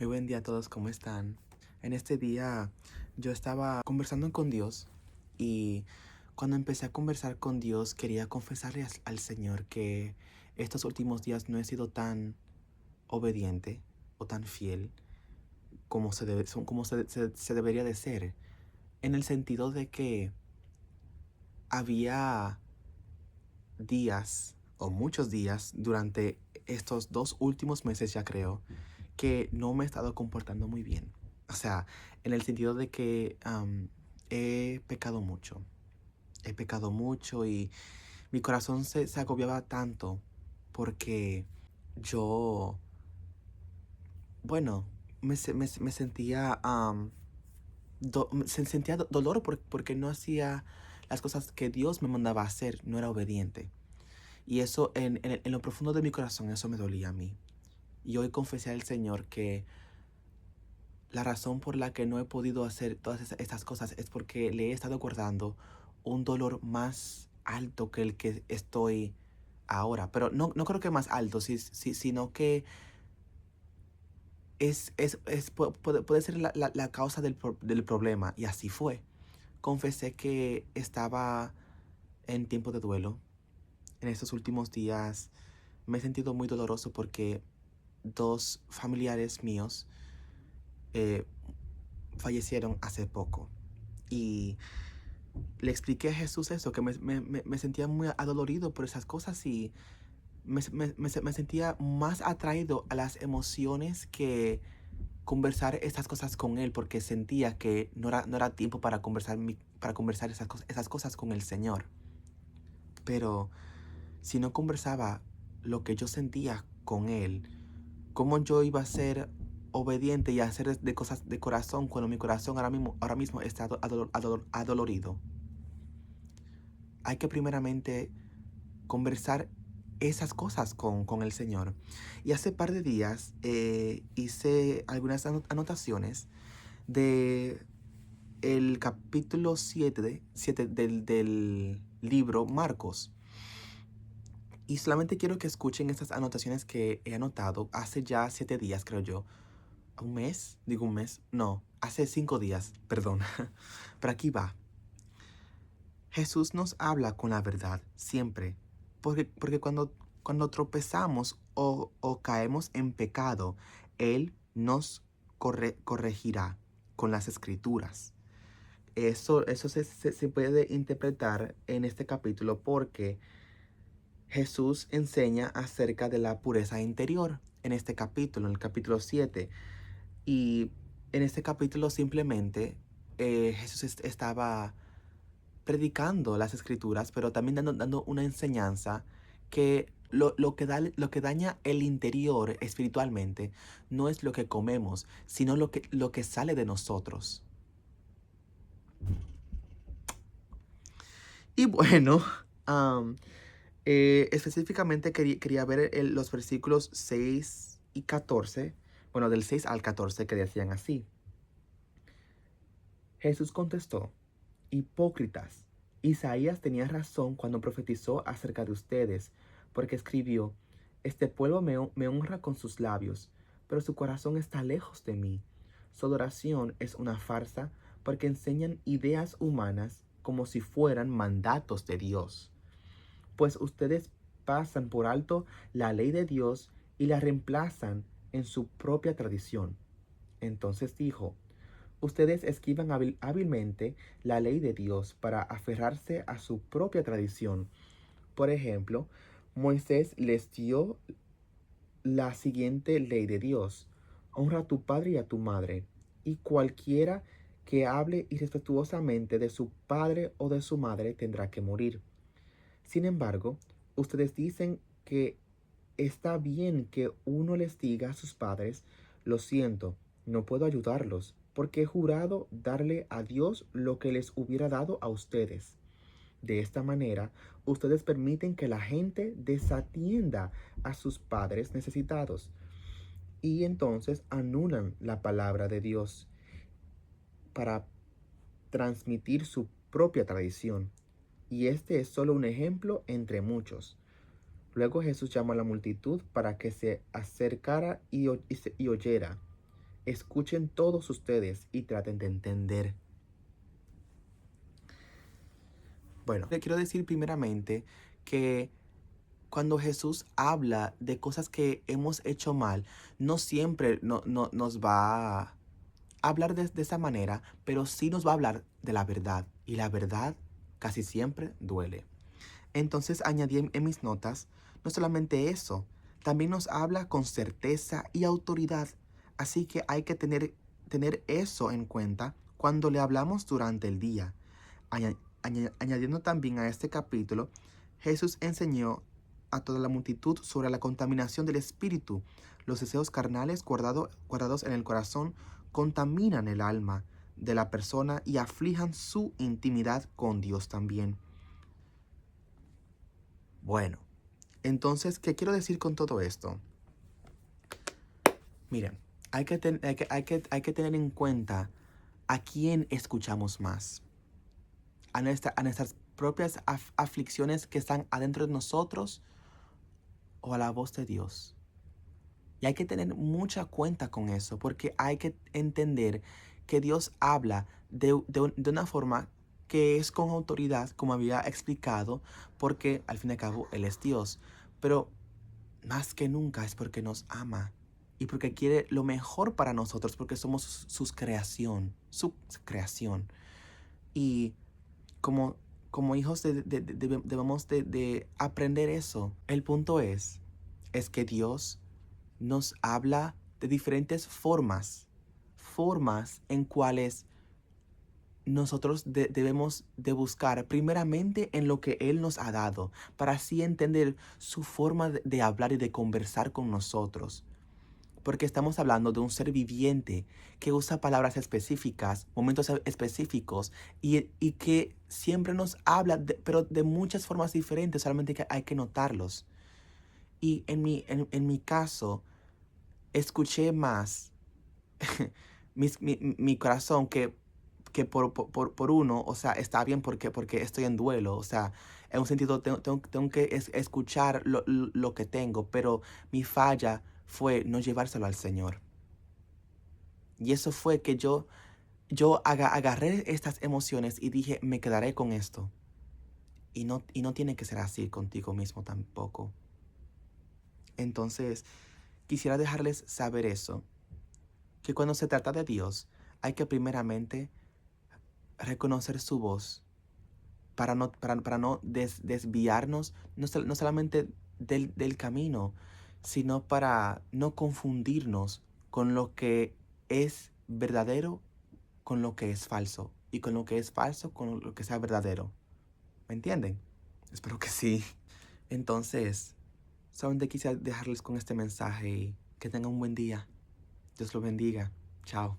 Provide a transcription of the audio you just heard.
Muy buen día a todos, ¿cómo están? En este día yo estaba conversando con Dios y cuando empecé a conversar con Dios quería confesarle al Señor que estos últimos días no he sido tan obediente o tan fiel como se debería de ser, en el sentido de que había días o muchos días durante estos 2 últimos meses, ya creo, que no me he estado comportando muy bien. O sea, en el sentido de que he pecado mucho. He pecado mucho y mi corazón se agobiaba tanto porque yo, bueno, me sentía, sentía dolor porque no hacía las cosas que Dios me mandaba a hacer, no era obediente. Y eso en lo profundo de mi corazón, eso me dolía a mí. Y hoy confesé al Señor que la razón por la que no he podido hacer todas estas cosas es porque le he estado guardando un dolor más alto que el que estoy ahora. Pero no creo que más alto, sino que puede ser la causa del problema. Y así fue. Confesé que estaba en tiempo de duelo. En estos últimos días me he sentido muy doloroso porque dos familiares míos eh, fallecieron hace poco. Y le expliqué a Jesús eso, que me sentía muy adolorido por esas cosas y me sentía más atraído a las emociones que conversar estas cosas con Él, porque sentía que no era tiempo para conversar esas cosas con el Señor. Pero si no conversaba lo que yo sentía con Él, ¿cómo yo iba a ser obediente y a hacer de cosas de corazón cuando mi corazón ahora mismo está adolorido? Hay que primeramente conversar esas cosas con el Señor. Y hace par de días hice algunas anotaciones de el capítulo 7 del libro Marcos. Y solamente quiero que escuchen estas anotaciones que he anotado hace ya 7 días, creo yo. ¿Un mes? Digo un mes. No, hace 5 días, perdón. Pero aquí va. Jesús nos habla con la verdad, siempre. Porque cuando tropezamos o caemos en pecado, Él nos corregirá con las escrituras. Eso se puede interpretar en este capítulo porque Jesús enseña acerca de la pureza interior en este capítulo, en el capítulo 7. Y en este capítulo simplemente Jesús estaba predicando las escrituras, pero también dando una enseñanza que lo que daña el interior espiritualmente no es lo que comemos, sino lo que sale de nosotros. Y bueno, am, específicamente quería ver los versículos 6 y 14, bueno, del 6 al 14 que decían así. Jesús contestó: Hipócritas, Isaías tenía razón cuando profetizó acerca de ustedes, porque escribió: Este pueblo me honra con sus labios, pero su corazón está lejos de mí. Su adoración es una farsa, porque enseñan ideas humanas como si fueran mandatos de Dios. Pues ustedes pasan por alto la ley de Dios y la reemplazan en su propia tradición. Entonces dijo: Ustedes esquivan hábilmente la ley de Dios para aferrarse a su propia tradición. Por ejemplo, Moisés les dio la siguiente ley de Dios: honra a tu padre y a tu madre, y cualquiera que hable irrespetuosamente de su padre o de su madre tendrá que morir. Sin embargo, ustedes dicen que está bien que uno les diga a sus padres: lo siento, no puedo ayudarlos, porque he jurado darle a Dios lo que les hubiera dado a ustedes. De esta manera, ustedes permiten que la gente desatienda a sus padres necesitados y entonces anulan la palabra de Dios para transmitir su propia tradición. Y este es solo un ejemplo entre muchos. Luego Jesús llamó a la multitud para que se acercara y oyera. escuchen todos ustedes y traten de entender. Bueno, le quiero decir primeramente que cuando Jesús habla de cosas que hemos hecho mal, no siempre nos va a hablar de esa manera, pero sí nos va a hablar de la verdad. Y la verdad casi siempre duele. Entonces añadí en mis notas, no solamente eso, también nos habla con certeza y autoridad. Así que hay que tener eso en cuenta cuando le hablamos durante el día. Añadiendo también a este capítulo, Jesús enseñó a toda la multitud sobre la contaminación del espíritu. Los deseos carnales guardados en el corazón contaminan el alma de la persona y aflijan su intimidad con Dios también. Bueno, entonces, ¿qué quiero decir con todo esto? Miren, hay que tener en cuenta a quién escuchamos más. A nuestras propias aflicciones que están adentro de nosotros o a la voz de Dios. Y hay que tener mucha cuenta con eso, porque hay que entender que Dios habla de una forma que es con autoridad, como había explicado, porque al fin y al cabo Él es Dios. Pero más que nunca es porque nos ama y porque quiere lo mejor para nosotros, porque somos su creación. Y como, como hijos debemos de aprender eso. El punto es que Dios nos habla de diferentes formas en cuales nosotros debemos de buscar primeramente en lo que Él nos ha dado, para así entender su forma de hablar y de conversar con nosotros. Porque estamos hablando de un ser viviente que usa palabras específicas, momentos específicos y que siempre nos habla, pero de muchas formas diferentes, solamente que hay que notarlos. Y en mi caso, escuché más mi corazón que por uno, o sea, está bien porque estoy en duelo, o sea, en un sentido tengo que escuchar lo que tengo, pero mi falla fue no llevárselo al Señor. Y eso fue que yo agarré estas emociones y dije, me quedaré con esto. Y no tiene que ser así contigo mismo tampoco. Entonces, quisiera dejarles saber eso, que cuando se trata de Dios, hay que primeramente reconocer su voz para no desviarnos, no solamente del camino, sino para no confundirnos con lo que es verdadero, con lo que es falso, y con lo que es falso, con lo que sea verdadero. ¿Me entienden? Espero que sí. Entonces, solamente quise dejarles con este mensaje y que tengan un buen día. Dios los bendiga. Chao.